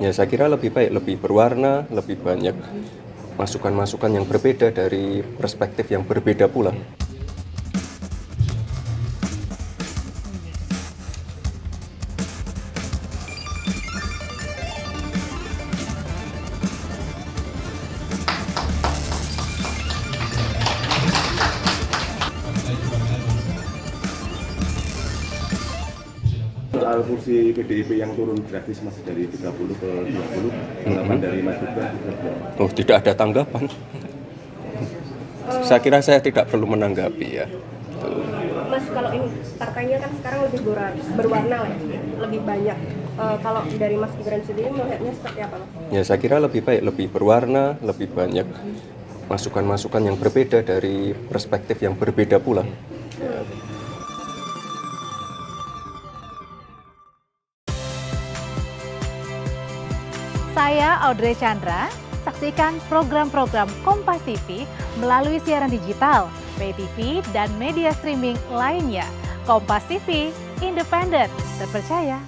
Ya, saya kira lebih baik, lebih berwarna, lebih banyak masukan-masukan yang berbeda dari perspektif yang berbeda pula. Soal kursi PDIP yang turun gratis Mas dari 30 ke 20, tanggapan dari Mas Gibran? Oh, tidak ada tanggapan. Saya kira saya tidak perlu menanggapi ya. Mas, kalau ini partainya kan sekarang lebih berwarna lah ya, lebih banyak. Kalau dari Mas Gibran sendiri melihatnya seperti apa, Mas? Ya, saya kira lebih baik, lebih berwarna, lebih banyak masukan-masukan yang berbeda dari perspektif yang berbeda pula. Saya Audrey Chandra, saksikan program-program Kompas TV melalui siaran digital, pay TV, dan media streaming lainnya. Kompas TV, independen, terpercaya,